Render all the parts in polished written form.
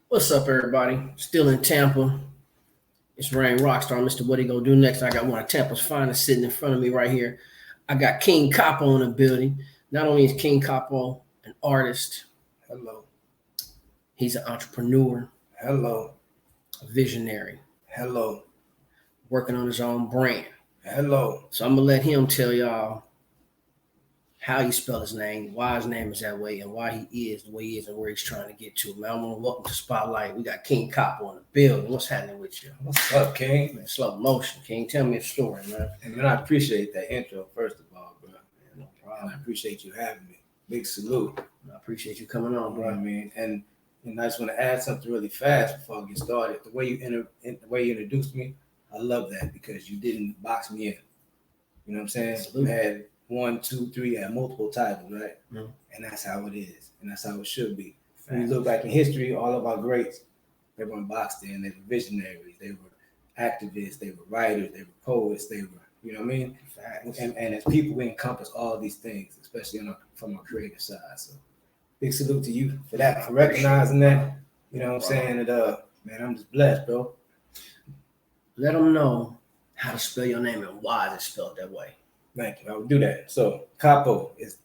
What's up, everybody? Still in Tampa. It's Rain Rockstar, Mr. What he gonna do next? I got one of Tampa's finest sitting in front of me right here. I got King Coppo in the building. Not only is King Coppo an artist, Hello. he's an entrepreneur, Hello. a visionary, Hello. working on his own brand. Hello. So I'm gonna let him tell y'all how he spelled his name, why his name is that way, and why he is the way he is and where he's trying to get to. Man, I want to welcome to Spotlight. We got King Coppo in the building. What's happening with you? What's up, King? Man, slow motion, King. Tell me a story, man. And man, I appreciate that intro, first of all, bro. No And problem. I appreciate you having me. Big salute. I appreciate you coming on, You know what I bro. mean? And I just want to add something really fast before I get started. The way you introduced me, I love that because you didn't box me in. You know what I'm saying? Absolutely. You had 1, 2, 3, you had multiple titles, right? Mhm. And that's how it is. And that's how it should be. When you look back in history, all of our greats, they weren't boxed in. They were visionaries. They were activists. They were writers. They were poets. They were, you know what I mean? Facts. And as people, we encompass all these things, especially from our creative side. So big salute to you for that, for recognizing that. You know what I'm saying? And man, I'm just blessed, bro. Let them know how to spell your name and why is it spelled that way. Thank you. I will do that. So Coppo is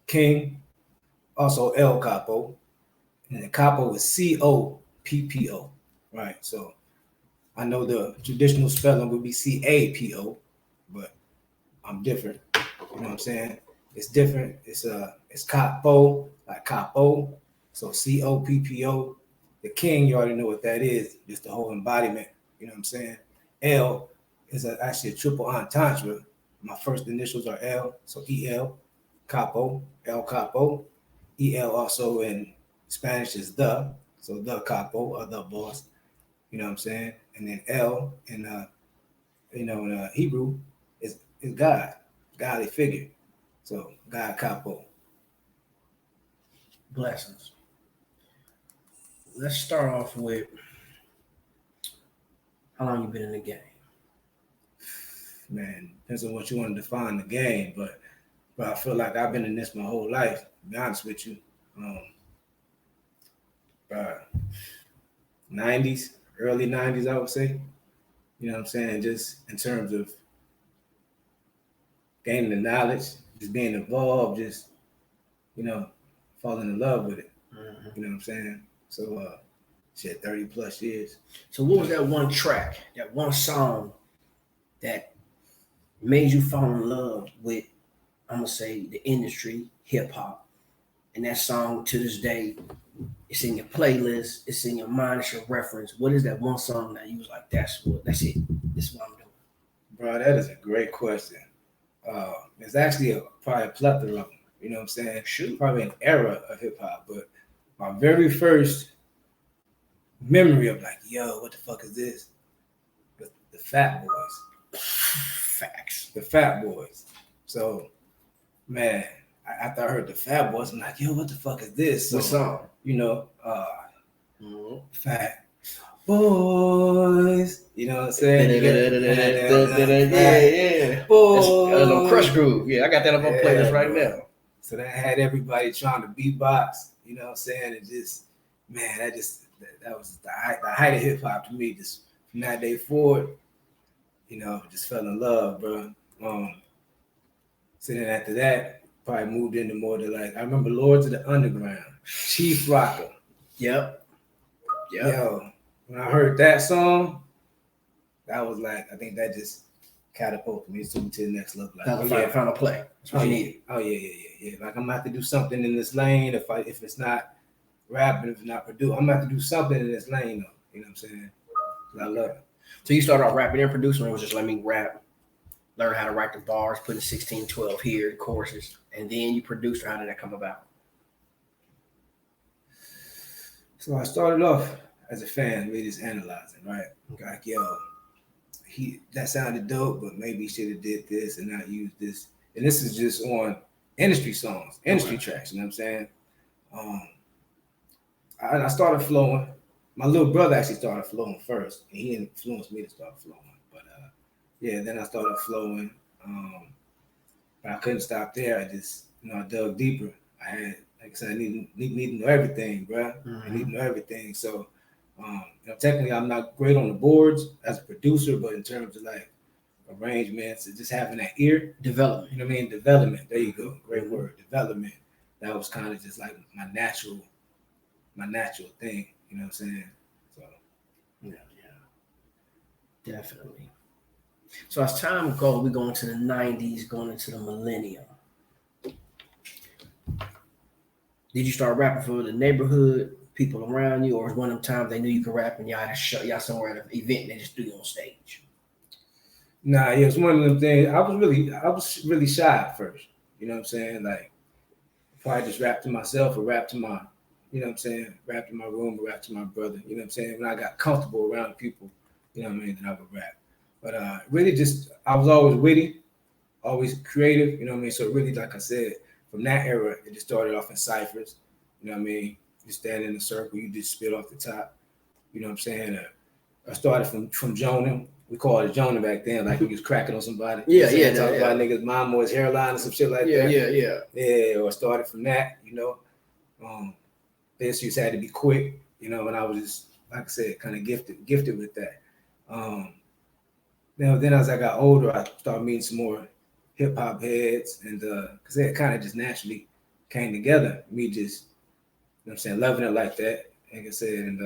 King, also El Coppo, and then Coppo is Coppo, right? So I know the traditional spelling would be Capo, but I'm different. You know what I'm saying? It's different. It's Coppo, like Coppo. So Coppo. The King, you already know what that is. Just the whole embodiment. You know what I'm saying? L is actually a triple entendre. My first initials are L, so EL, Capo, El Capo. EL also in Spanish is the, so the Capo or the boss. You know what I'm saying? And then L in in Hebrew is God, godly figure. So God Capo. Blessings. Let's start off with how long you been in the game. Man, depends on what you want to define the game, but I feel like I've been in this my whole life. To be honest with you, 90s, early 90s, I would say. You know what I'm saying? Just in terms of gaining the knowledge, just being involved, just falling in love with it. Mm-hmm. You know what I'm saying? So, 30 plus years. So what was that one track, that one song that made you fall in love with, I'm gonna say, the industry, hip hop, and that song to this day, it's in your playlist, it's in your mind, it's your reference. What is that one song that you was like, that's it, this is what I'm doing? Bro, that is a great question. There's actually probably a plethora of them. You know what I'm saying? Shoot. Probably an era of hip hop, but my very first memory of like, yo, what the fuck is this? The Fat Boys. Facts. The Fat Boys. So, man, after I heard the Fat Boys, I'm like, yo, what the fuck is this? So, What song? Fat Boys. You know what I'm saying? Yeah. Boys. Crush Groove. Yeah, I got that on my playlist right now. So that had everybody trying to beatbox. You know what I'm saying? And just, man, that was the height of hip hop to me. Just from that day forward, just fell in love, bro. So then after that, probably moved into more to like, I remember Lords of the Underground, Chief Rocker. Yep. Yo, when I heard that song, that was like, I think that just catapulted me to the next level. Like, final play. That's what you need. Oh yeah. Like I'm gonna have to do something in this lane. If it's not rapping, if it's not producing, I'm gonna have to do something in this lane though. You know what I'm saying? I love it. So you started off rapping and producing, or it was just let me rap, learn how to write the bars, put in 16, 12 here, the choruses, and then you produced, or how did that come about? So I started off as a fan, really just analyzing, right? Like, yo, that sounded dope, but maybe he should have did this and not used this. And this is just on industry songs, industry tracks, you know what I'm saying? I started flowing. My little brother actually started flowing first, and he influenced me to start flowing. But then I started flowing. But I couldn't stop there. I just, I dug deeper. I had like I said, I need to know everything, bro. I need to know everything. So, technically, I'm not great on the boards as a producer, but in terms of like arrangements and just having that ear development. You know what I mean? Development. There you go. Great word. Development. That was kind of just like my natural thing. You know what I'm saying? So yeah, definitely. So as time goes, we go into the 90s, going into the millennium. Did you start rapping for the neighborhood, people around you, or was one of them times they knew you could rap and y'all had to show y'all somewhere at an event and they just threw you on stage? nah, yeah, it's one of them things. I was really shy at first. You know what I'm saying? Like probably just rap to myself or rap to my, you know what I'm saying, rap to my room or rap to my brother. You know what I'm saying? When I got comfortable around people, you know what I mean, then I would rap. But really just I was always witty, always creative, you know what I mean? So really, like I said, from that era, it just started off in ciphers. You know what I mean? You stand in a circle, you just spit off the top. You know what I'm saying? I started from Jonah. We called it Jonah back then, like we was cracking on somebody. Talking about niggas' mom or his hairline or some shit like that. Yeah, or started from that, you know. This just had to be quick, you know, and I was just, like I said, kind of gifted with that. Now then as I got older, I started meeting some more hip hop heads, and because it kind of just naturally came together. Me just, you know what I'm saying, loving it like that. Like I said, and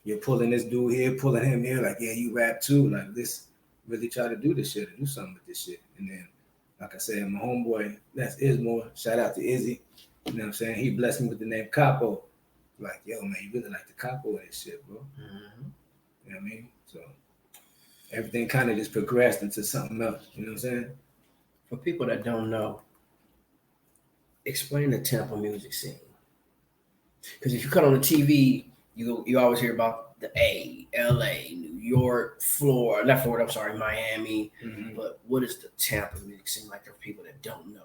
you're pulling this dude here, pulling him here, like, yeah, you rap too. Like, let's really try to do this shit and do something with this shit. And then, like I said, my homeboy, that's Ismore. Shout out to Izzy. You know what I'm saying? He blessed me with the name Coppo. Like, yo, man, you really like the Coppo of this shit, bro. You know what I mean? So everything kind of just progressed into something else. You know what I'm saying? For people that don't know, explain the Tampa music scene. Because if you cut on the TV, you always hear about the LA, New York, Florida, not Florida, I'm sorry, Miami. But what is the Tampa music scene like for people that don't know?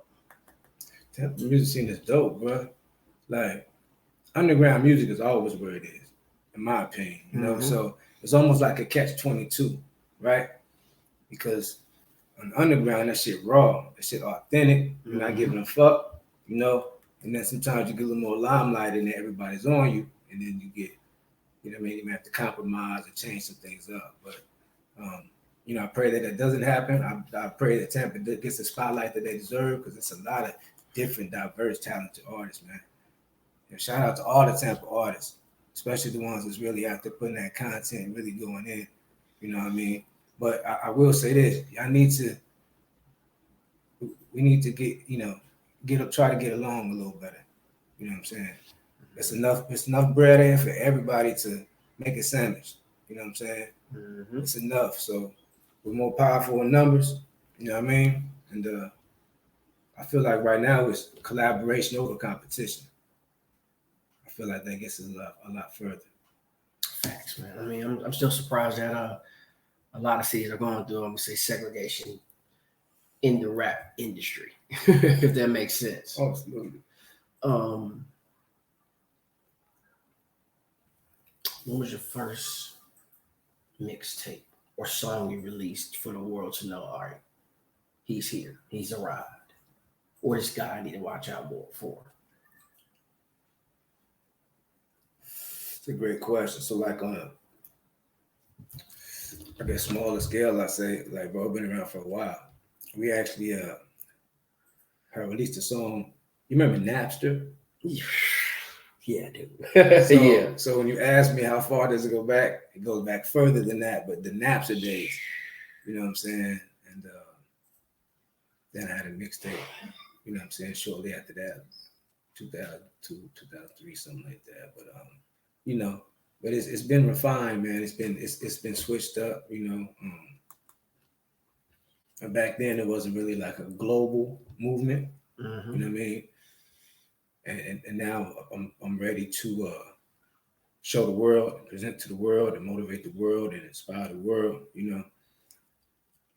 Tampa music scene is dope, bro. Like, underground music is always where it is, in my opinion. You know, so it's almost like a catch-22, right? Because on underground, that shit raw, that shit authentic. You're not giving a fuck, you know. And then sometimes you get a little more limelight, and then everybody's on you, and then you get, you know what I mean. You may have to compromise and change some things up, but you know, I pray that doesn't happen. I pray that Tampa gets the spotlight that they deserve because it's a lot of different, diverse, talented artists, man. And shout out to all the Tampa artists, especially the ones that's really out there putting that content, really going in. You know what I mean? But I will say this: we need to try to get along a little better. You know what I'm saying? It's enough bread in for everybody to make a sandwich. You know what I'm saying? It's enough. So we're more powerful in numbers. You know what I mean? And I feel like right now it's collaboration over competition. I feel like that gets us a lot further. Facts, man. I mean, I'm still surprised that a lot of cities are going through, I'm gonna say, segregation in the rap industry, if that makes sense. Absolutely. What was your first mixtape or song you released for the world to know? All right, he's here, he's arrived, or this guy I need to watch out for? It's a great question. So, like on a, I guess, smaller scale, I say, like, bro, been around for a while. We actually have released a song. You remember Napster? Yeah, dude. Yeah. So when you ask me how far does it go back, it goes back further than that. But the Napster days, you know what I'm saying? And then I had a mixtape, you know what I'm saying, shortly after that, 2002, 2003, something like that. But you know, but it's been refined, man. It's been switched up, you know. And back then it wasn't really like a global movement, you know what I mean? And now I'm ready to show the world, present to the world, and motivate the world, and inspire the world. You know,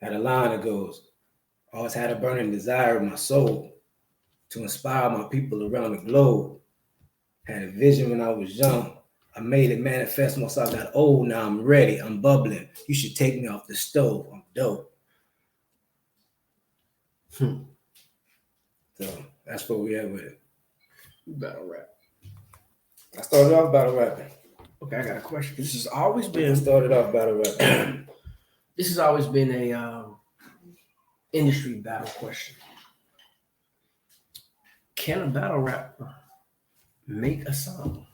had a line that goes, "Always had a burning desire in my soul to inspire my people around the globe. Had a vision when I was young. I made it manifest once I got old. Now I'm ready. I'm bubbling. You should take me off the stove. I'm dope." So that's where we at with it. Battle rap. I started off battle rapping. Okay, I got a question. This has always I been. started off battle rapping. This has always been a industry battle question. Can a battle rapper make a song?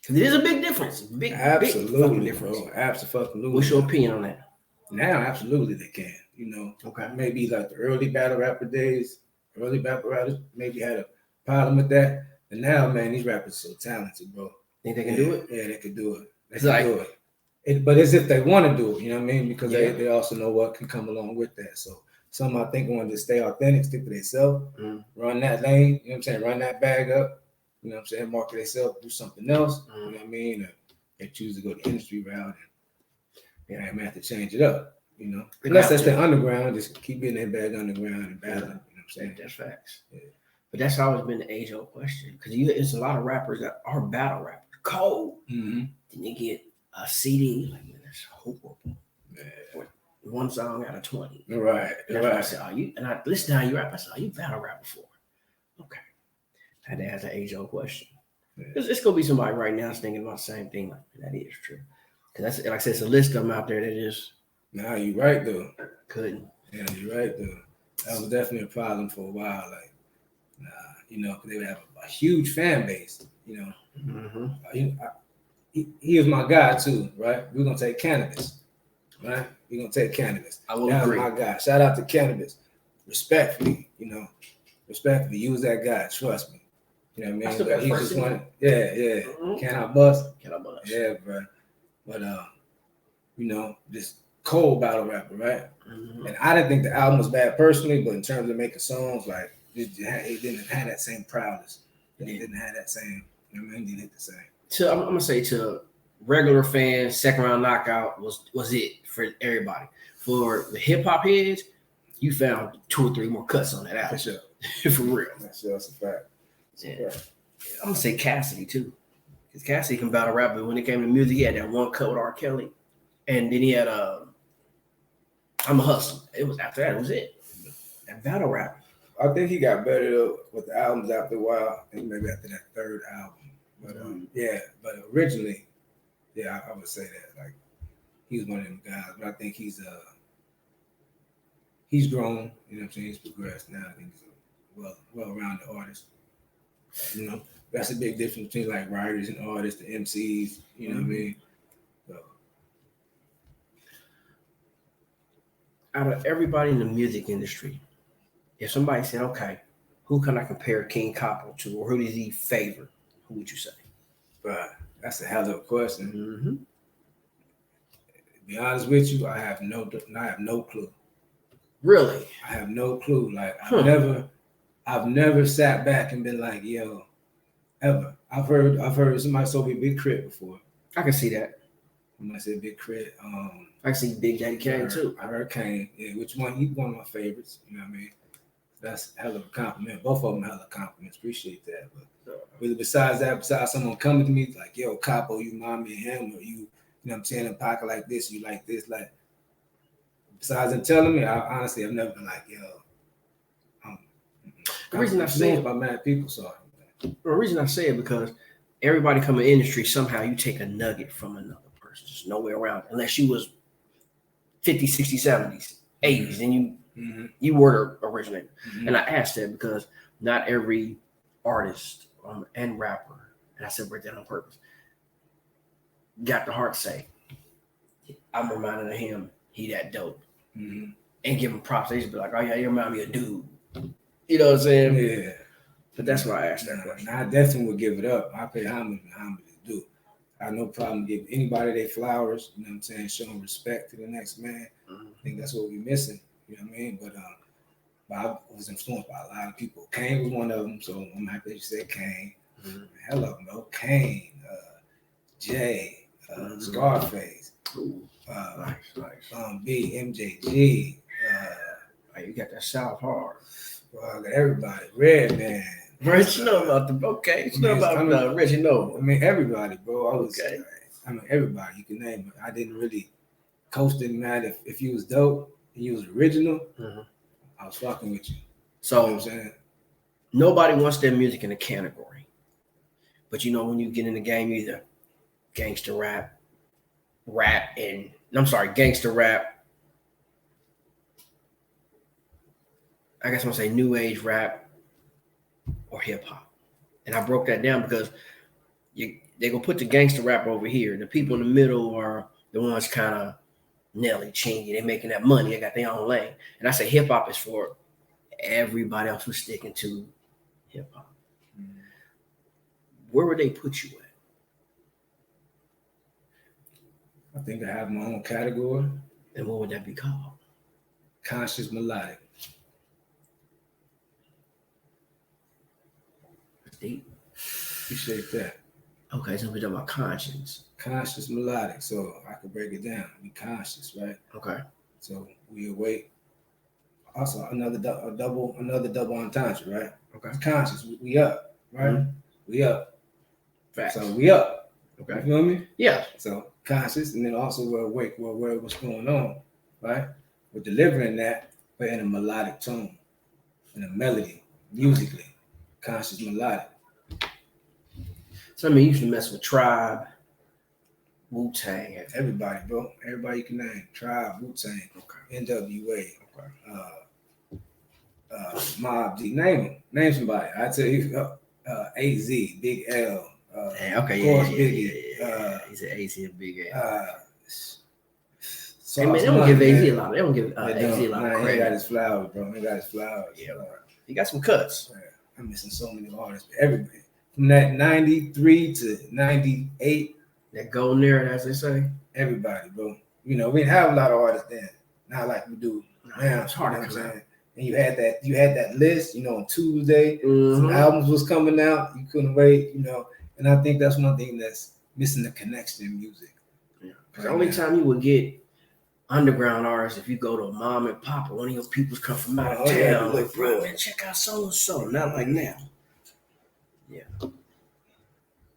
Because it is a big difference. Big fucking difference. Bro. Absolutely. What's your opinion on that? Now, absolutely, they can. You know, Okay. maybe like the early battle rapper days, early battle rappers maybe had a problem with that. And now, man, these rappers are so talented, bro. Think they can do it? Yeah, they can do it. They Like, can do it. But it's if they want to do it, you know what I mean? Because Yeah. they also know what can come along with that. So some I think want to stay authentic, stick to themselves, run that lane, you know what I'm saying? Run that bag up, you know what I'm saying? Market themselves, do something else, you know what I mean? Or they choose to go the industry route and I may have to change it up, you know. Unless that's the underground, just keep getting that bag underground and battling, you know what I'm saying? That's facts. Yeah. But that's always been the age-old question. Because it's a lot of rappers that are battle rappers. Cold. Mm-hmm. Then you get a CD, like, man, that's horrible. Yeah. One song out of 20. Right. That's why I said, and I listen to how you rap. I said, you battle rap before? Okay. I had to ask that age-old question. Yeah. It's going to be somebody right now that's thinking about the same thing. Like, that is true. Because that's, like I said, it's a list of them out there that is. Nah, you're right, though. Couldn't. Yeah, you're right, though. That was definitely a problem for a while. Like, you know, because they would have a huge fan base, you know. Mm-hmm. He was my guy, too, right? We're going to take Cannabis, right? We're going to take Cannabis. I will agree. That was my guy. Shout out to Cannabis. Respectfully, you know. Respectfully. He was that guy. Trust me. You know what I mean? But he just wanted, yeah. Mm-hmm. Can I bust? Yeah, bro. But, you know, just cold battle rapper, right? Mm-hmm. And I didn't think the album was bad personally, but in terms of making songs, like, it didn't have that same prowess. It didn't have that same, you know what I mean? It didn't hit the same. So I'm gonna say to regular fans, second round knockout was it for everybody. For the hip hop heads, you found 2 or 3 more cuts on that album. For sure. For real. That's a fact. Yeah. I'm gonna say Cassidy too. Because Cassidy can battle rap, but when it came to music, he had that one cut with R. Kelly. And then he had I'm a Hustler. It was after that, it was it. That battle rap. I think he got better though with the albums after a while. I think maybe after that third album. But but originally, I would say that like he was one of them guys. But I think he's grown. You know what I'm saying? He's progressed now. I think he's a well-rounded artist. You know, that's a big difference between like writers and artists, the MCs. You know what I mean? So, out of everybody in the music industry, if somebody said, "Okay, who can I compare King Coppo to, or who does he favor?" Who would you say? But that's a hell of a question. Mm-hmm. To be honest with you, I have no clue. Really? I have no clue. Like I've never sat back and been like, yo, ever. I've heard somebody say Big Crit before. I can see that. Somebody said Big Crit. I can see Big Daddy Kane too. I heard Kane. Yeah, which one? He's one of my favorites. You know what I mean? That's a hell of a compliment. Both of them hell of compliments. Appreciate that. But besides someone coming to me like, yo, Coppo, you remind me of him, or you know what I'm saying, in a pocket like this, you like this, like. Besides them telling me, I honestly have never been like, yo. The reason I say it by mad people, sorry. The reason I say it because everybody come in the industry, somehow you take a nugget from another person. There's no way around it. Unless you was 50s, 60s, 70s, 80s, and you were the originator. Mm-hmm. And I asked that because not every artist and rapper, and I said that on purpose, got the heart to say, I'm reminded of him, he that dope. Mm-hmm. And give him props. They just be like, oh yeah, you remind me of dude. You know what I'm saying? Yeah. But that's why I asked that question. I definitely would give it up. I pay homage when homage is due. I have no problem giving anybody their flowers, you know what I'm saying, showing respect to the next man. Mm-hmm. I think that's what we're missing, you know what I mean? But I was influenced by a lot of people. Kane was one of them, so I'm happy you said Kane. Mm-hmm. Hello, no, Kane, Jay, Scarface, nice. MJG. You got that South hard. I got everybody. Redman. Rich, you know about the okay. You know about Rich, you know. I mean, everybody, bro. Everybody you can name it. I didn't really coach. Didn't matter if you was dope and you was original. Mm-hmm. I was fucking with you. So you know what I'm saying? Nobody wants their music in a category. But you know, when you get in the game, either gangster rap, gangster rap. I guess I'm gonna say new age rap or hip hop. And I broke that down because they're gonna put the gangster rap over here. The people in the middle are the ones kind of Nelly, Chingy. They're making that money. They got their own lane. And I say hip hop is for everybody else who's sticking to hip hop. Mm-hmm. Where would they put you at? I think I have my own category. And what would that be called? Conscious melodic. Deep. Appreciate that. Okay, so we're talking about conscience. Conscious melodic. So I could break it down. Be conscious, right? Okay. So we awake. Also another double entendre, right? Okay. It's conscious. We up, right? Mm-hmm. We up. Facts. So we up. Okay. You feel me? Yeah. So conscious, and then also we're awake. We're aware of what's going on, right? We're delivering that, but in a melodic tone, in a melody, musically. Conscious melodic. So I mean, you used to mess with Tribe, Wu-Tang, everybody, bro. Everybody you can name. Tribe, Wu-Tang, okay. NWA, okay. Mob D. Name somebody. I tell you, AZ, Big L. Okay, Biggie. He's an AZ and Big L. So hey man, they don't give AZ a lot. They don't give AZ a lot of credit. He got his flowers, bro. He got his flowers. Yeah, he got some cuts. Yeah. I'm missing so many artists. Everybody from that 93 to 98. That golden era, as they say. Everybody, bro. You know, we didn't have a lot of artists then. Not like we do now. It's hard to come out. And you had that list, you know, on Tuesday. Some albums was coming out. You couldn't wait, you know. And I think that's one thing that's missing, the connection in music. Yeah. The only time you would get underground artists if you go to a mom and pop or one of your peoples come from out of town. Yeah, like, bro, man, check out so and so. Not like now. Yeah.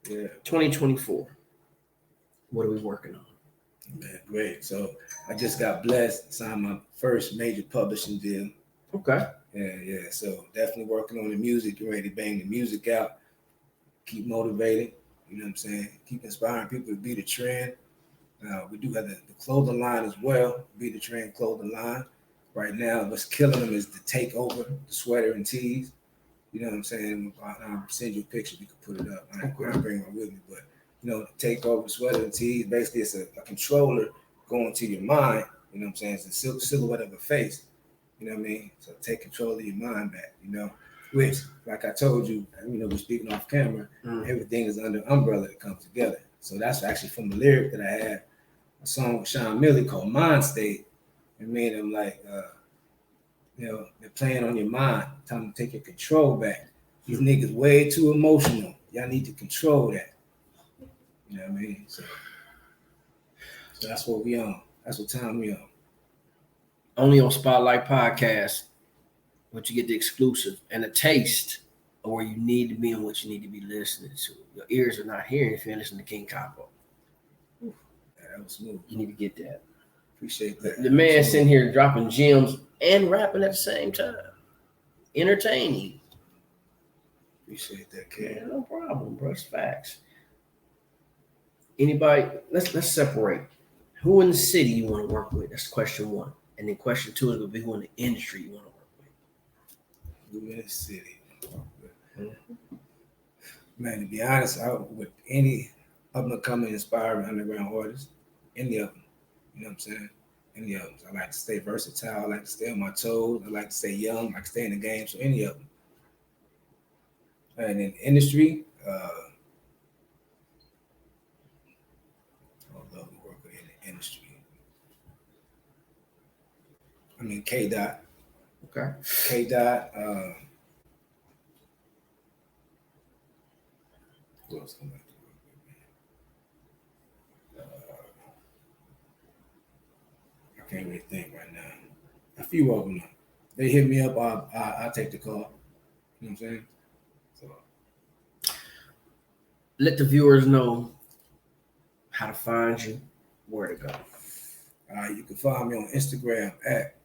2024. What are we working on? Man, great. So I just got blessed, signed my first major publishing deal. Okay. Yeah. So definitely working on the music, getting ready to bang the music out. Keep motivated. You know what I'm saying? Keep inspiring people to be the trend. We do have the clothing line as well, Be the Trend clothing line. Right now, what's killing them is the takeover, the sweater and tees. You know what I'm saying? I'll send you a picture. You can put it up. I don't bring one with me, but you know, takeover, sweater and tees. Basically, it's a controller going to your mind. You know what I'm saying? It's a silhouette of a face. You know what I mean? So take control of your mind back. You know, which, like I told you, you know, we're speaking off camera. Everything is under umbrella that comes together. So that's actually from a lyric that I had. A song with Sean Millie called Mind State. It made him like, you know, they're playing on your mind. Time to take your control back. These niggas way too emotional. Y'all need to control that. You know what I mean? So that's what we on. That's what time we on. Only on Spotlight Podcast, but you get the exclusive and a taste of where you need to be and what you need to be listening to. Your ears are not hearing if you're listening to King Coppo. That was smooth. You need to get that. Appreciate that. The man sitting here dropping gems and rapping at the same time. Entertaining. Appreciate that, kid. Yeah, no problem, bro. It's facts. Anybody, let's separate. Who in the city you want to work with? That's question one. And then question two is going to be who in the industry you want to work with. Who in the city? Man, to be honest, with any up-and-coming, inspiring underground artists, any of them. You know what I'm saying? Any of them. I like to stay versatile. I like to stay on my toes. I like to stay young. I like to stay in the game. So any of them. And in the industry, I would love to work in the industry. I mean, K-Dot. Okay. K-Dot. Who else am I? I can't really think right now. A few of them. They hit me up, I'll take the call. You know what I'm saying? So let the viewers know how to find you, where to go. You can find me on Instagram at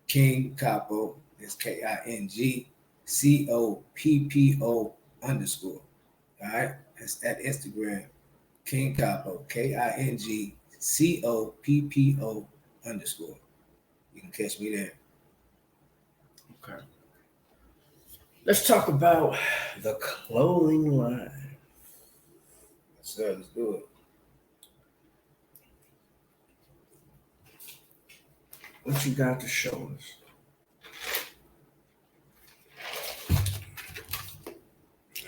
King Coppo. It's KING COPPO _. All right, that's that Instagram. King Coppo, KINGCOPPO _. You can catch me there. Okay. Let's talk about the clothing line. So let's do it. What you got to show us?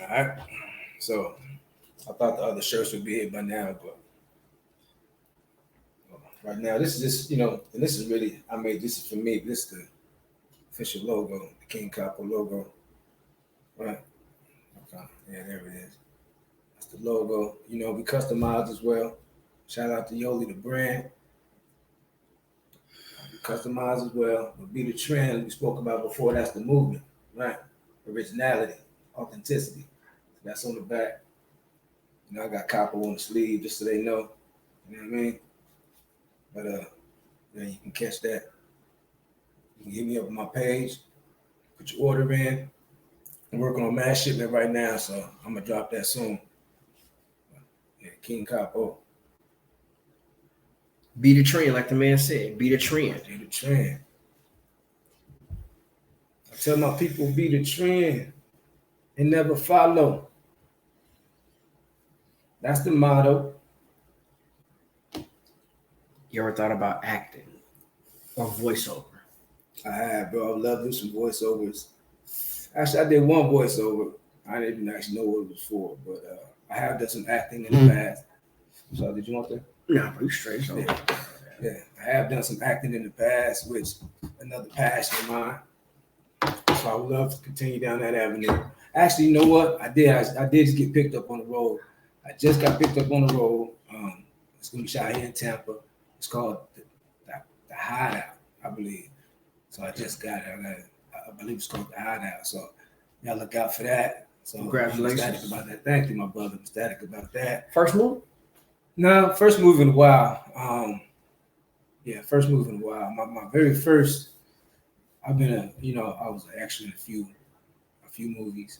All right. So I thought the other shirts would be here by now, but right now this is just, and this is really, I made this for me. This is the official logo, the King Coppo logo. Right. Okay. Yeah, there it is. That's the logo. We customized as well. Shout out to Yoli, the brand. We customized as well. But be the trend we spoke about before. That's the movement, right? Originality, authenticity. So that's on the back. I got Coppo on the sleeve just so they know. You know what I mean? But yeah, you can catch that. You can hit me up on my page, put your order in. I'm working on mass shipment right now, so I'm gonna drop that soon. Yeah, King Coppo. Be the trend, like the man said. Be the trend. Be the trend. I tell my people, be the trend and never follow. That's the motto. You ever thought about acting or voiceover? I have, bro. I love doing some voiceovers. Actually, I did one voiceover. I didn't even actually know what it was for, but I have done some acting in the past. So, did you want that? Nah, bro, you straight. So. Yeah, I have done some acting in the past, which another passion of mine. So I would love to continue down that avenue. Actually, you know what? I did just get picked up on the road. I just got picked up on the road. It's gonna be shot here in Tampa. It's called the Hideout, I believe. So I just got it. I believe it's called the Hideout. So y'all look out for that. So Congratulations. I'm ecstatic about that. Thank you, my brother. I'm ecstatic about that. First move? No, first move in a while. First move in a while. My very first. I've been I was actually in a few movies.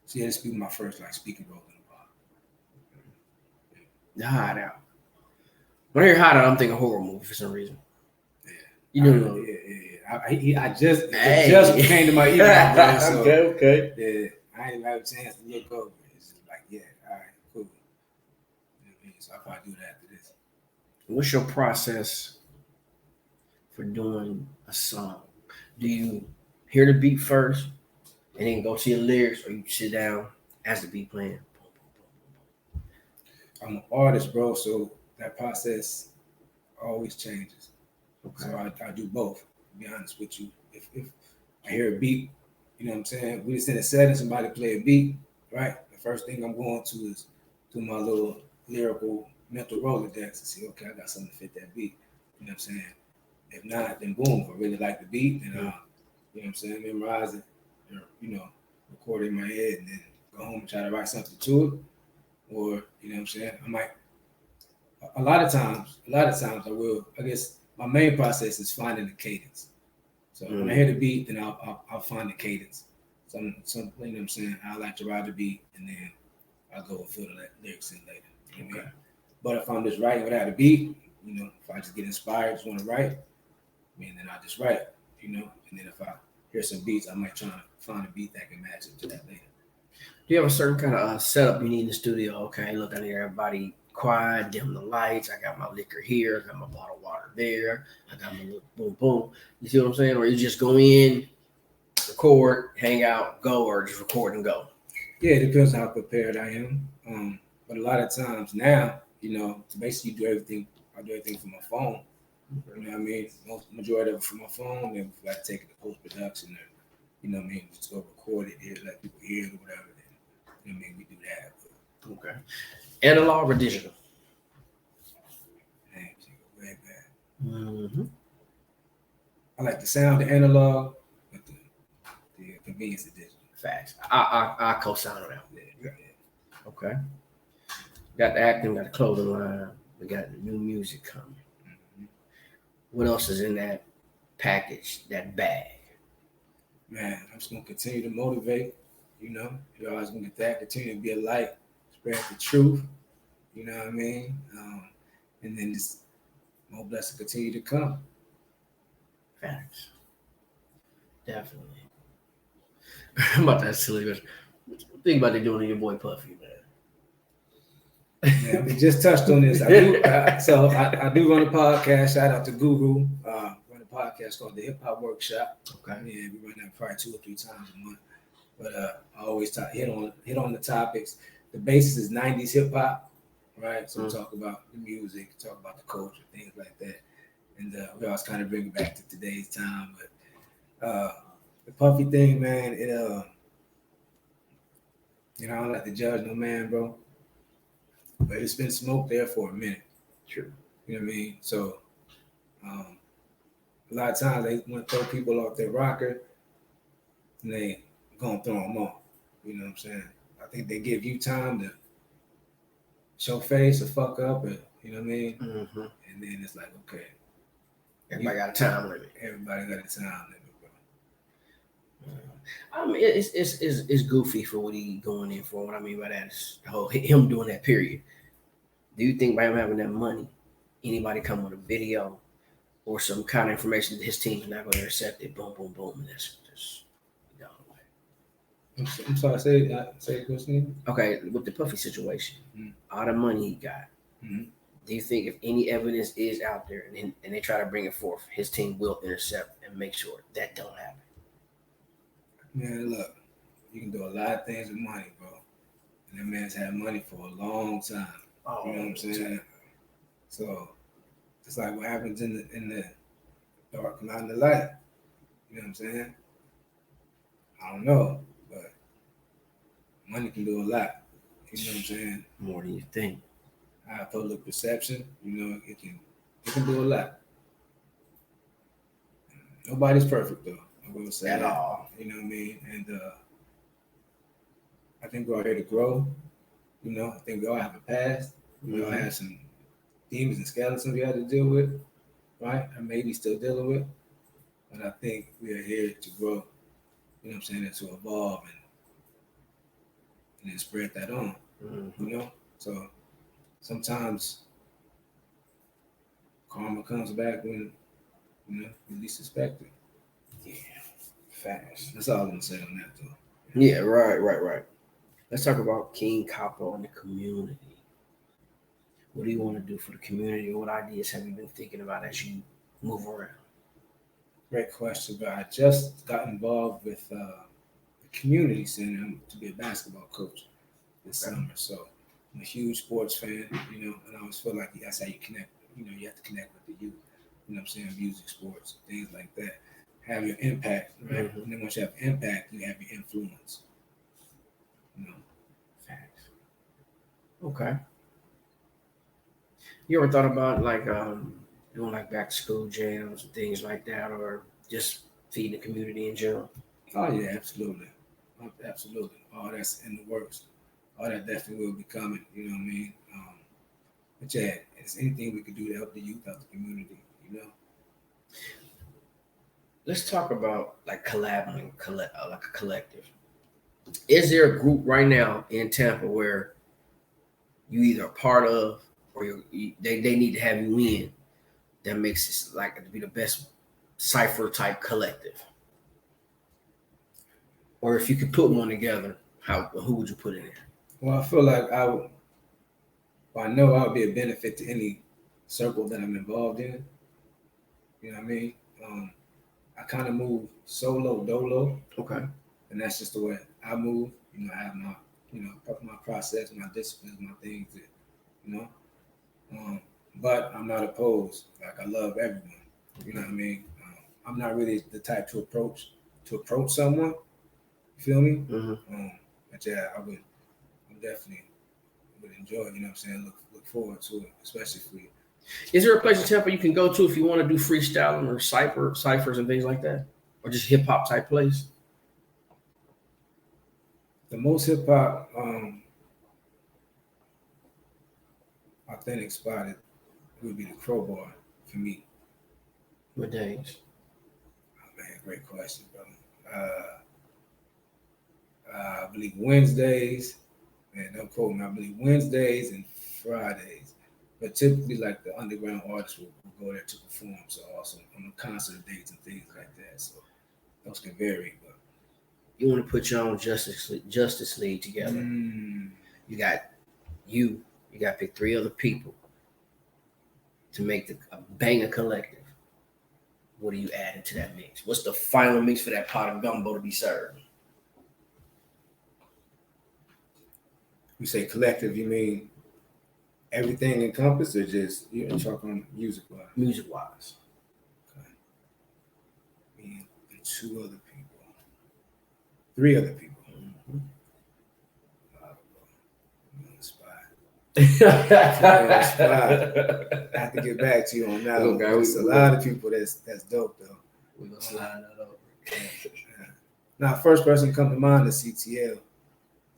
So yeah, this will be my first speaking role in a while. The Hideout. When I hear Hideout, I'm thinking horror movie for some reason. Yeah. You know. It just came to my ear, bro. So, okay. Yeah, I ain't even have a chance to look over. It's just like, yeah, all right, cool. You know what I mean? So I'll probably do that after this. What's your process for doing a song? Do you hear the beat first and then go to your lyrics, or you sit down as the beat playing? I'm an artist, bro, so that process always changes. Okay. So I do both, to be honest with you. If I hear a beat, you know what I'm saying? We just in a setting, somebody play a beat, right? The first thing I'm going to is do my little lyrical mental Rolodex and see, okay, I got something to fit that beat. You know what I'm saying? If not, then boom, if I really like the beat, then I'll, you know what I'm saying, memorize it, or, record it in my head and then go home and try to write something to it. Or, you know what I'm saying? I might, a lot of times I will, I guess my main process is finding the cadence. So when I hear the beat, then I'll find the cadence. Some you know what I'm saying? I like to ride the beat and then I'll go and fill the lyrics in later. You know what I mean? But if I'm just writing without a beat, if I just get inspired, just want to write, then I just write, and then if I hear some beats, I might try to find a beat that can match it to that later. Do you have a certain kind of setup you need in the studio? Okay, look, I need everybody quiet, dim the lights. I got my liquor here. I got my bottle of water there. I got my little boom, boom. You see what I'm saying? Or you just go in, record, hang out, go, or just record and go? Yeah, it depends on how prepared I am. But a lot of times now, to basically do everything, I do everything from my phone. You know what I mean? Majority of it from my phone, and if I take it to post-production, or, you know what I mean, just go record it here, let people hear it or whatever. You know what I mean? We do that. But, okay. Analog or digital? Dang, way back. Mm-hmm. I like the sound of analog, but the convenience of digital. Facts. I co-sign on that. Yeah. Okay. Got the acting, got the clothing line, we got the new music coming. Mm-hmm. What else is in that package, that bag? Man, I'm just gonna continue to motivate. You're always gonna get that. Continue to be a light, spread the truth. You know what I mean? And then just more blessings continue to come. Facts. Definitely. I'm about that silly question. Think about they doing to your boy Puffy, man. Yeah, we just touched on this. I do run a podcast. Shout out to Guru. Run a podcast called the Hip Hop Workshop. Okay. Yeah, we run that probably 2 or 3 times a month. But I always hit on the topics. The basis is 90s hip hop, right? So we talk about the music, talk about the culture, things like that. And we always kind of bring it back to today's time. But the Puffy thing, man, I don't like to judge no man, bro. But it's been smoke there for a minute. True. You know what I mean? So a lot of times they want to throw people off their rocker and they gonna throw them off. You know what I'm saying? I think they give you time to show face or fuck up, and you know what I mean? Mm-hmm. And then it's like, okay. Everybody got a time limit. Everybody got a time limit, bro. I mean, it's goofy for what he going in for. What I mean by that is the whole him doing that period. Do you think by him having that money, anybody come with a video or some kind of information that his team is not going to intercept it? Boom, boom, boom, and that's just gone away. I'm sorry. Say it, question. Okay, with the Puffy situation, all the money he got. Mm-hmm. Do you think if any evidence is out there and they try to bring it forth, his team will intercept and make sure that don't happen? Man, look, you can do a lot of things with money, bro. And that man's had money for a long time. Oh, you know what I'm saying? So it's like what happens in the dark, not in the light. You know what I'm saying? I don't know, but money can do a lot. You know what I'm saying? More than you think. Public perception, it can do a lot. Nobody's perfect though. I will say At that. all. You know what I mean? And I think we're all here to grow. I think we all have a past. We all have some demons and skeletons we had to deal with, right? Or maybe still dealing with. But I think we are here to grow. You know what I'm saying? And to evolve and then spread that on. Mm-hmm. So sometimes karma comes back when you least expect it. Yeah, fast. That's all I'm gonna say on that though. Yeah, right. Let's talk about King Coppo and the community. What do you want to do for the community? What ideas have you been thinking about as you move around? Great question, but I just got involved with the community center to be a basketball coach this summer. So I'm a huge sports fan, and I always feel like that's how you connect. You have to connect with the youth. You know what I'm saying? Music, sports, things like that. Have your impact, right? Mm-hmm. And then once you have impact, you have your influence. Facts. Okay. You ever thought about doing like back to school jams and things like that, or just feeding the community in general? Oh yeah, absolutely. All that's in the works. All that definitely will be coming. You know what I mean? But yeah, it's anything we could do to help the youth, help the community. Let's talk about like collaborating, like a collective. Is there a group right now in Tampa where you either a part of or they need to have you in that makes it like to be the best cipher type collective? Or if you could put one together, who would you put in there? Well, I feel like I know I would be a benefit to any circle that I'm involved in. You know what I mean? I kind of move solo, dolo. Okay. And that's just the way I move. I have my, my process, my disciplines, my things that, but I'm not opposed. Like I love everyone. You know what I mean? I'm not really the type to approach someone. You feel me? Mm-hmm. But yeah, I definitely would enjoy it. You know what I'm saying? Look forward to it, especially for you. Is there a place in Tampa you can go to if you want to do freestyling or ciphers and things like that? Or just hip hop type place? The most hip hop authentic spot would be the Crowbar for me. What days? Oh man, great question, brother. I believe Wednesdays, and don't quote me, I believe Wednesdays and Fridays. But typically, like the underground artists will go there to perform. So also on the concert dates and things like that. So those can vary. But You want to put your own Justice League together. You got you got to pick 3 other people to make a banger collective. What are you adding to that mix? What's the final mix for that pot of gumbo to be served? you say collective, you mean everything encompassed, or just you talking music wise? Music wise. Okay. Me and 2 other people, 3 other people. Mm-hmm. I have to get back to you on that. Okay, there's a lot of people that's dope though. We're gonna slide that over. Yeah. Now, first person come to mind is CTL.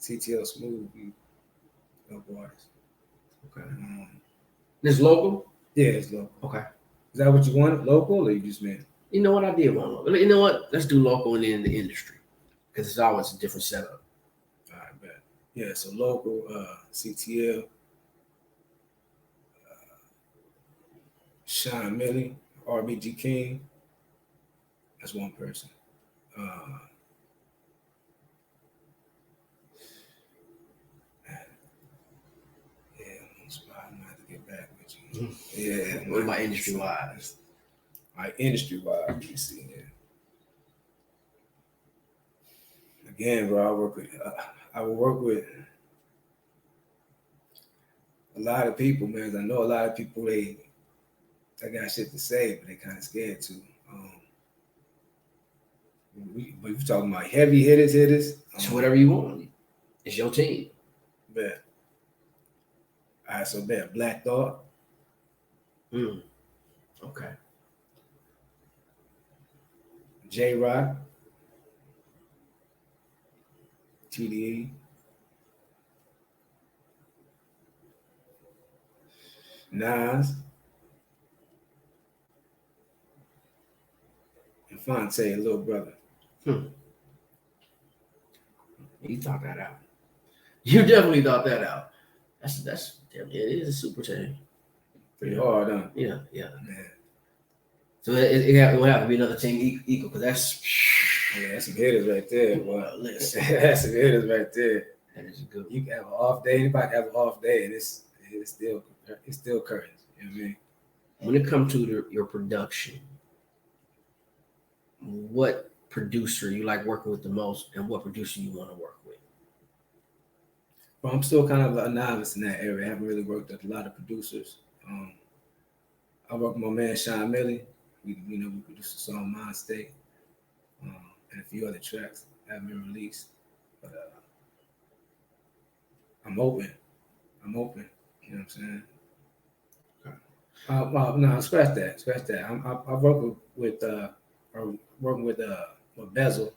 CTL Smooth, dope artist. Okay. This local? Yeah, it's local. Okay. Is that what you wanted? Local, or you just meant? You know what? I did want local. You know what? Let's do local and then the industry, because it's always a different setup. All right, bet. Yeah, so local, CTL. Sean Millie, RBG King. That's one person. I'm gonna have to get back with you. Yeah. What about industry wise? All right, industry wise, let me see here. Again, bro, I will work with a lot of people, man. I know a lot of people they got shit to say, but they kind of scared to. But you're talking about heavy hitters. It's whatever you want. It's your team. Bet. All right, so bet Black Thought. Okay. J-Rock. TDE. Nas. And Fonte, little brother. You thought that out. You definitely thought that out. That's it is a super team. Pretty hard, huh? Yeah. Man. So it will have to be another team equal, because that's some hitters right there. Boy. Listen, that's some hitters right there. That is good. You can have an off day. Anybody can have an off day, and it's still current. You know what I mean? When it comes to your production, what producer you like working with the most, and what producer you want to work with? Well, I'm still kind of a novice in that area. I haven't really worked with a lot of producers. I work with my man Sean Millie. We produced a song Mind State, and a few other tracks that haven't been released. But I'm open. You know what I'm saying? Okay. No, scratch that. I work with Bezel.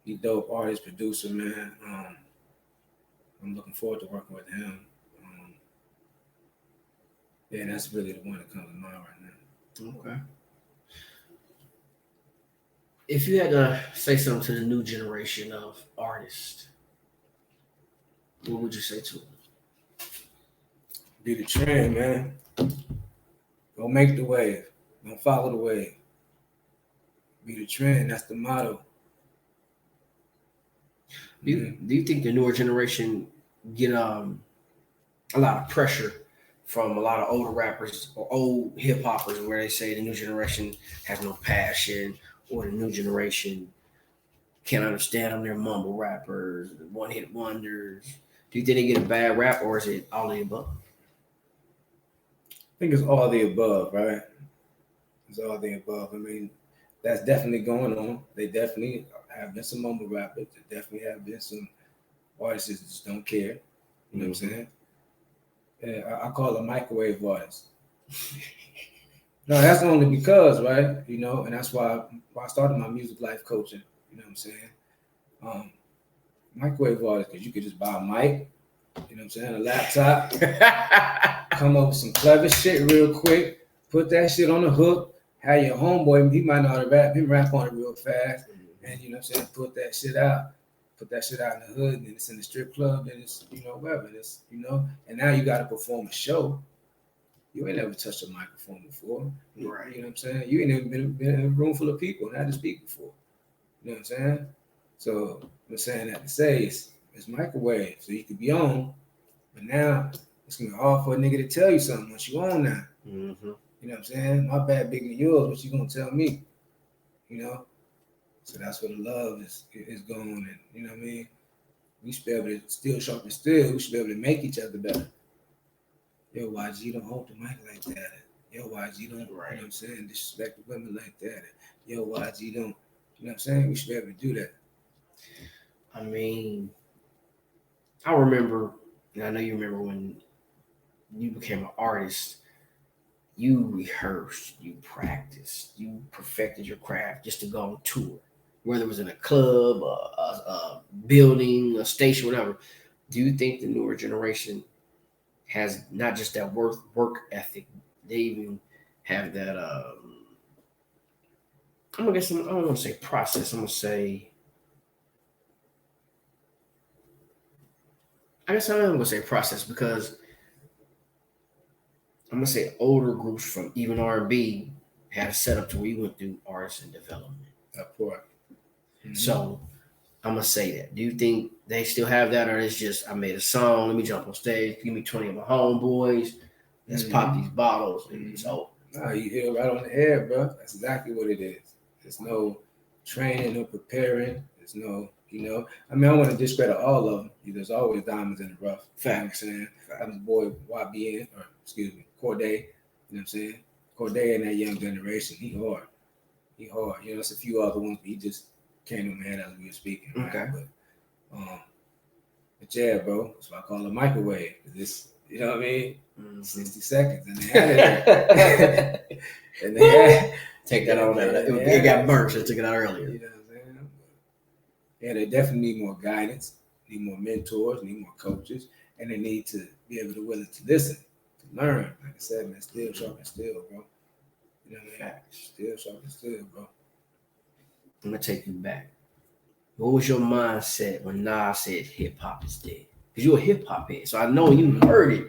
He dope artist, producer, man. I'm looking forward to working with him. Yeah, that's really the one that comes to mind right now. Okay. If you had to say something to the new generation of artists, what would you say to them? Be the trend, man. Go make the wave. Don't follow the wave. Be the trend. That's the motto. Do you think the newer generation get a lot of pressure from a lot of older rappers or old hip hoppers, where they say the new generation has no passion, or the new generation can't understand them? They're mumble rappers, one hit wonders. Do you think they get a bad rap, or is it all of the above? I think it's all the above, right? It's all the above. I mean, that's definitely going on. They definitely have been some mumble rappers. There definitely have been some artists that just don't care. You know what I'm saying? Yeah, I call them microwave artists. No, that's only because, right? And that's why I started my music life coaching. You know what I'm saying? Microwave artists, because you could just buy a mic, you know what I'm saying, a laptop, come up with some clever shit real quick, put that shit on the hook, have your homeboy, he might know how to rap, him rap on it real fast, and you know what I'm saying, put that shit out in the hood, and it's in the strip club, and it's, you know, whatever, it's, you know, and now you got to perform a show. You ain't never touched a microphone before. Right. You know what I'm saying? You ain't never been in a room full of people and had to speak before. You know what I'm saying? So I'm saying that to say it's microwave, so you could be on, but now it's gonna be hard for a nigga to tell you something once you on now. Mm-hmm. You know what I'm saying? My bad bigger than yours, what you gonna tell me? You know? So that's where the love is going, and you know what I mean? We should be able to still sharpen steel, we should be able to make each other better. Yo, YG, you don't hold the mic like that. Yo, YG, you don't, you know what I'm saying, disrespect the women like that. Yo, YG, you don't, you know what I'm saying? We should be able to do that. I mean, I remember, and I know you remember when you became an artist, you rehearsed, you practiced, you perfected your craft just to go on tour, whether it was in a club, a building, a station, whatever. Do you think the newer generation has not just that work ethic? They even have that. I don't want to say process. I'm gonna say. I guess I'm gonna say process because I'm gonna say older groups from even R&B had a setup to where you went through artists and development. That part. Mm-hmm. So I'm gonna say that. Do you think they still have that, or it's just I made a song, let me jump on stage, give me 20 of my homeboys, let's pop these bottles, and it's over? No, you hit it right on the head, bro. That's exactly what it is. There's no training, no preparing. There's no, you know. I mean, I want to discredit all of them. There's always diamonds in the rough. Facts. You know what I'm saying? I'm the boy YBN, or excuse me, Corday. You know what I'm saying? Corday and that young generation, he hard. He hard. You know, there's a few other ones, but he just came to my head as we were speaking. Right? Okay. But yeah, bro, that's why I call it microwave. This, you know what I mean? 60 seconds, and they had it. And they had, take that on out. It got burnt, so I took it out earlier. You know what I'm saying? Yeah, they definitely need more guidance, need more mentors, need more coaches, and they need to be able to willing to listen, to learn. Like I said, man, still sharp and still, bro. You know what I mean? Still sharp and still, bro. I'm gonna take you back. What was your mindset when Nas said hip hop is dead? Because you're a hip hop head, so I know you heard it.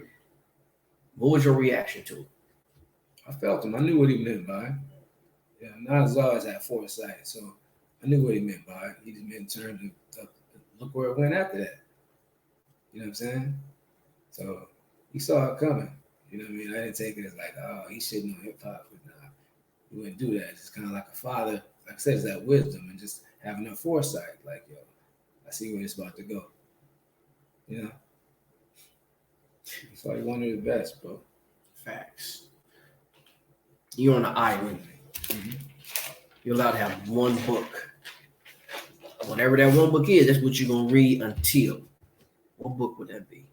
What was your reaction to it? I felt him. I knew what he meant by it. Yeah, Nas always had foresight, so I knew what he meant by it. He just meant in terms of look where it went after that. You know what I'm saying? So he saw it coming. You know what I mean? I didn't take it as like, oh, he shouldn't know hip hop. Nah, he wouldn't do that. It's kind of like a father. Like I said, it's that wisdom and just having that foresight. Like, yo, I see where it's about to go. You know? So he wanted the best, bro. Facts. You're on an island. Mm-hmm. You're allowed to have one book. Whatever that one book is, that's what you're going to read until. What book would that be?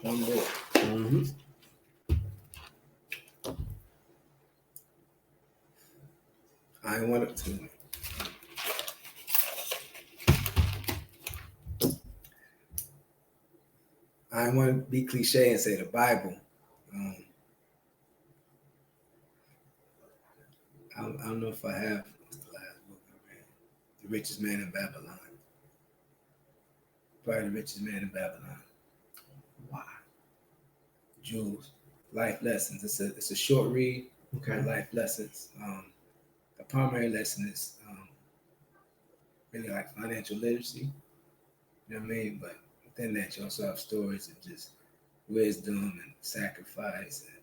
One book. Mm-hmm. I want it to. I want to be cliche and say the Bible. I don't know if I have. What's the last book I read? The Richest Man in Babylon. Probably The Richest Man in Babylon. Why? Jewels, life lessons. It's a short read. Okay. Life lessons. The primary lesson is really like financial literacy. You know what I mean? But within that, you also have stories of just wisdom and sacrifice. And,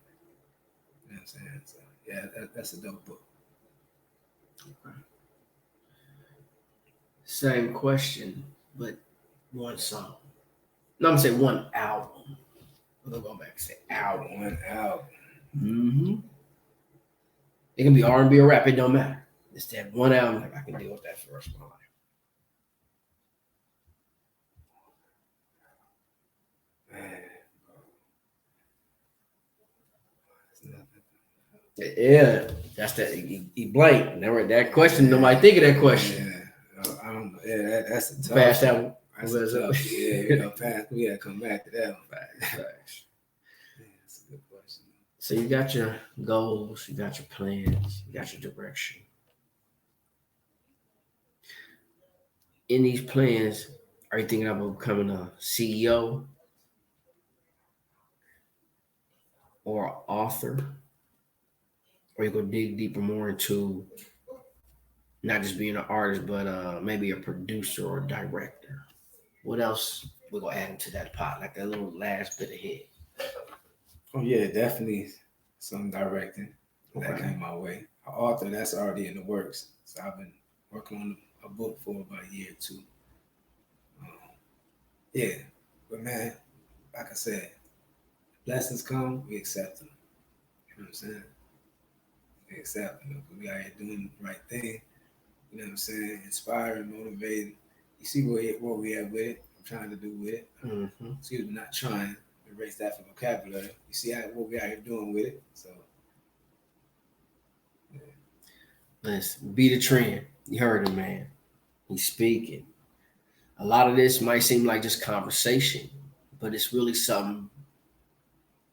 you know what I'm saying? So yeah, that's a dope book. Okay. Same question, but one song. No, I'm gonna say one album. I'm gonna go back and say album. One album. Mm-hmm. It can be R&B or rap. It don't matter. It's that one album. Like I can deal with that for the rest of my life. Yeah, that's that. He blank. Never that question. Nobody think of that question. Yeah, I don't know. Yeah, that's a tough Fast album. That's tough. Yeah, we gotta come back to that one. Facts. Yeah, that's a good question. So you got your goals, you got your plans, you got your direction. In these plans, are you thinking about becoming a CEO or an author? Or you go dig deeper more into not just being an artist, but maybe a producer or director? What else we're gonna add into that pot, like that little last bit of hit? Oh yeah, definitely some directing that Okay. came my way. An author, that's already in the works. So I've been working on a book for about a year or two. Yeah, but man, like I said, blessings come, we accept them. You know what I'm saying? We accept them. We out here doing the right thing. You know what I'm saying? Inspiring, motivating. You see where we at with it. I'm trying to do with it. Mm-hmm. Excuse me, not trying. Erase that from vocabulary. You see what we out here doing with it. So yeah. Let's be the trend. You heard him, man. He's speaking. A lot of this might seem like just conversation, but it's really something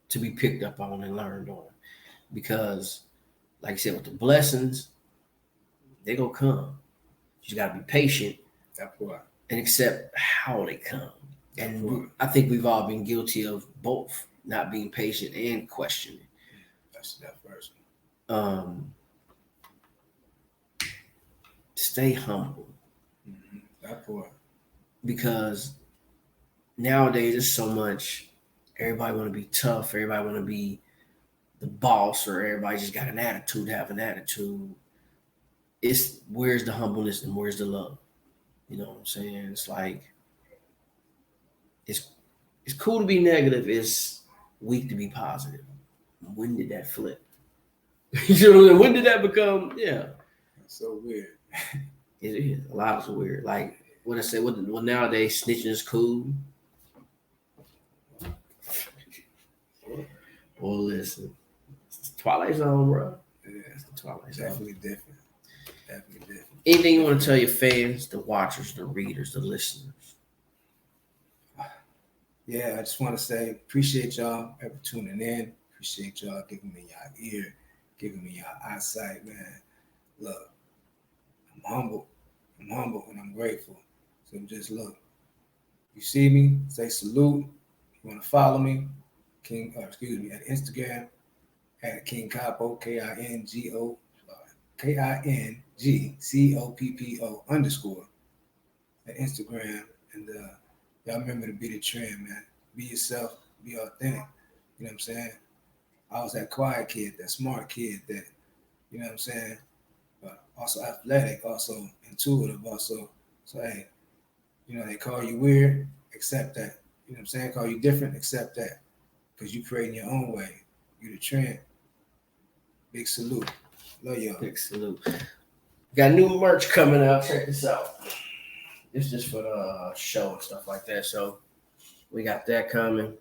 to be picked up on and learned on. Because, like I said, with the blessings, they gonna come. You just gotta be patient That part. and accept how they come. That And part. I think we've all been guilty of both, not being patient and questioning. That's that first Um, stay humble, one. That part. because nowadays there's so much. Everybody want to be tough. Everybody want to be the boss, or everybody just got an attitude, have an attitude. It's where's the humbleness and where's the love? You know what I'm saying? It's like it's cool to be negative. It's weak to be positive. When did that flip? You know what I mean? When did that become? Yeah, That's so weird. it is. A lot is weird. Like what I say. Well, nowadays snitching is cool. Well, listen, it's the Twilight Zone, bro. Yeah, It's the Twilight Zone. definitely different. Definitely different. Anything you want to tell your fans, the watchers, the readers, the listeners? Yeah, I just want to say appreciate y'all ever tuning in. Appreciate y'all giving me your ear, giving me your eyesight, man. Look, I'm humble. I'm humble and I'm grateful. So just look. You see me, say salute. You want to follow me, at Instagram at King Coppo, KINGO, KINGCOPPO _ at Instagram. And y'all remember to be the trend, man. Be yourself, be authentic. You know what I'm saying? I was that quiet kid, that smart kid, that, you know what I'm saying? But also athletic, also intuitive, also. So, hey, you know, they call you weird, accept that. You know what I'm saying? Call you different, accept that. Because you creating your own way. You the trend. Big salute. Love y'all. Big salute. Got new merch coming out. Check this out. It's just for the show and stuff like that. So we got that coming.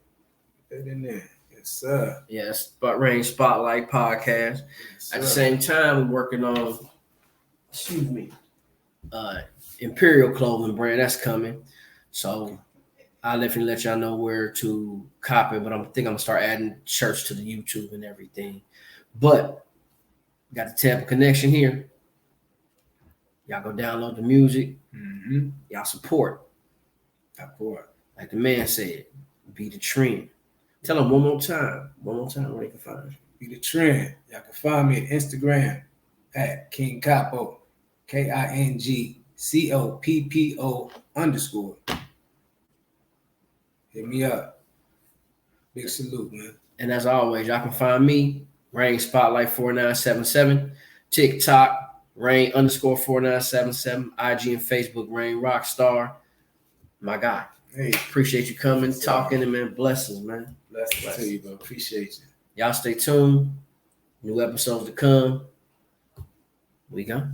Put that in there. Yes, sir. Yeah, it's Rain Spotlight Podcast. Yes, At the sir. same time, we're working on, Imperial clothing brand that's coming. So I'll definitely let y'all know where to copy, but I think I'm gonna start adding shirts to the YouTube and everything. But got the Tampa connection here. Y'all go download the music. Mm-hmm. Y'all support. That part. Like the man said, be the trend. Tell them one more time where they can find you. Be the trend. Y'all can find me at Instagram at King Coppo, KINGCOPPO _ Hit me up. Big salute, man. And as always, y'all can find me, Rain Spotlight 4977, TikTok, Rain _4977, IG and Facebook, Rain Rockstar. My guy. Hey, Appreciate you coming, talking, and man, blessings, man. blessings to you, bro. Appreciate you. Y'all stay tuned. New episodes to come. We go.